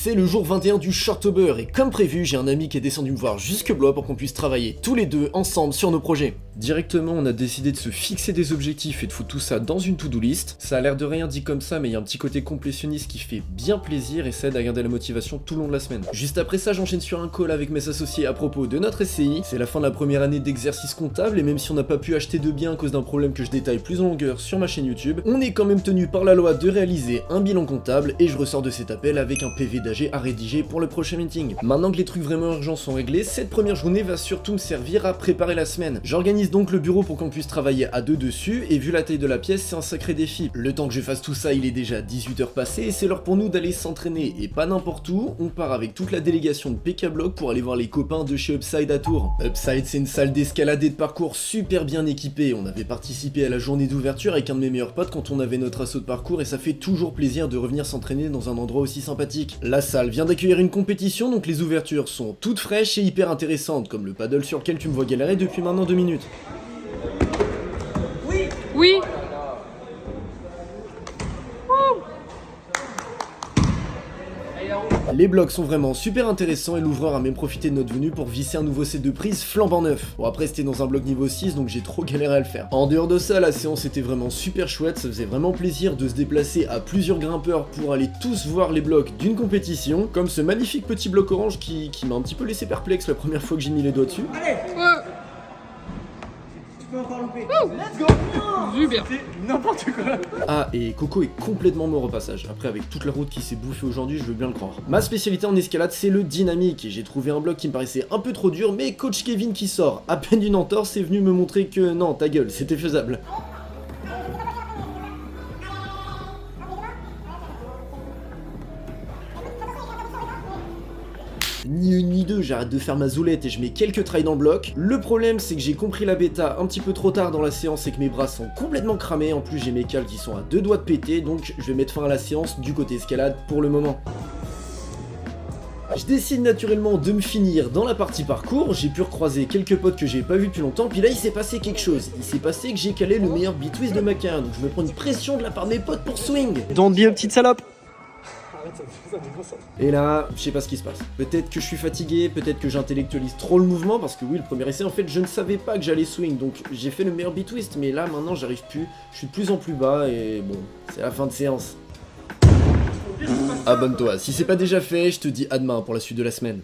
C'est le jour 21 du Shortober et comme prévu, j'ai un ami qui est descendu me voir jusque Blois pour qu'on puisse travailler tous les deux ensemble sur nos projets. Directement, on a décidé de se fixer des objectifs et de foutre tout ça dans une to-do list. Ça a l'air de rien dit comme ça, mais il y a un petit côté complétionniste qui fait bien plaisir et ça aide à garder la motivation tout le long de la semaine. Juste après ça, j'enchaîne sur un call avec mes associés à propos de notre SCI. C'est la fin de la première année d'exercice comptable et même si on n'a pas pu acheter de biens à cause d'un problème que je détaille plus en longueur sur ma chaîne YouTube, on est quand même tenu par la loi de réaliser un bilan comptable et je ressors de cet appel avec un PV d'AG à rédiger pour le prochain meeting. Maintenant que les trucs vraiment urgents sont réglés, cette première journée va surtout me servir à préparer la semaine. J'organise donc le bureau pour qu'on puisse travailler à deux dessus et vu la taille de la pièce, c'est un sacré défi. Le temps que je fasse tout ça, il est déjà 18h passé et c'est l'heure pour nous d'aller s'entraîner et pas n'importe où. On part avec toute la délégation de PK Block pour aller voir les copains de chez Upside à Tours. Upside, c'est une salle d'escalade et de parcours super bien équipée. On avait participé à la journée d'ouverture avec un de mes meilleurs potes quand on avait notre assaut de parcours et ça fait toujours plaisir de revenir s'entraîner dans un endroit aussi sympathique. La salle vient d'accueillir une compétition donc les ouvertures sont toutes fraîches et hyper intéressantes comme le paddle sur lequel tu me vois galérer depuis maintenant 2 minutes. Oui. Les blocs sont vraiment super intéressants et l'ouvreur a même profité de notre venue pour visser un nouveau set de prise flambant neuf. Bon après c'était dans un bloc niveau 6 donc j'ai trop galéré à le faire. En dehors de ça, la séance était vraiment super chouette, ça faisait vraiment plaisir de se déplacer à plusieurs grimpeurs pour aller tous voir les blocs d'une compétition, comme ce magnifique petit bloc orange qui m'a un petit peu laissé perplexe la première fois que j'ai mis les doigts dessus. Allez, Ouais. tu peux encore louper. Let's go. Super. N'importe quoi. Ah, et Coco est complètement mort au passage. Après, avec toute la route qui s'est bouffée aujourd'hui, je veux bien le croire. Ma spécialité en escalade, c'est le dynamique. Et j'ai trouvé un bloc qui me paraissait un peu trop dur, mais coach Kevin qui sort à peine d'une entorse est venu me montrer que non, ta gueule, c'était faisable. Ni une ni deux, j'arrête de faire ma zoulette et je mets quelques trails dans le bloc. Le problème c'est que j'ai compris la bêta un petit peu trop tard dans la séance et que mes bras sont complètement cramés, en plus j'ai mes cales qui sont à 2 doigts de péter, donc je vais mettre fin à la séance du côté escalade pour le moment. Je décide naturellement de me finir dans la partie parcours, j'ai pu recroiser quelques potes que j'ai pas vu depuis longtemps, puis là il s'est passé quelque chose. Il s'est passé que j'ai calé le meilleur beat-twist de ma carrière, donc je me prends une pression de la part de mes potes pour swing. Don't be a petite salope. Et là, je sais pas ce qui se passe. Peut-être que je suis fatigué, peut-être que j'intellectualise trop le mouvement, parce que oui, le premier essai, en fait, je ne savais pas que j'allais swing, donc j'ai fait le meilleur beat twist, mais là, maintenant, j'arrive plus, je suis de plus en plus bas, et bon, c'est la fin de séance. Abonne-toi, si c'est pas déjà fait, je te dis à demain pour la suite de la semaine.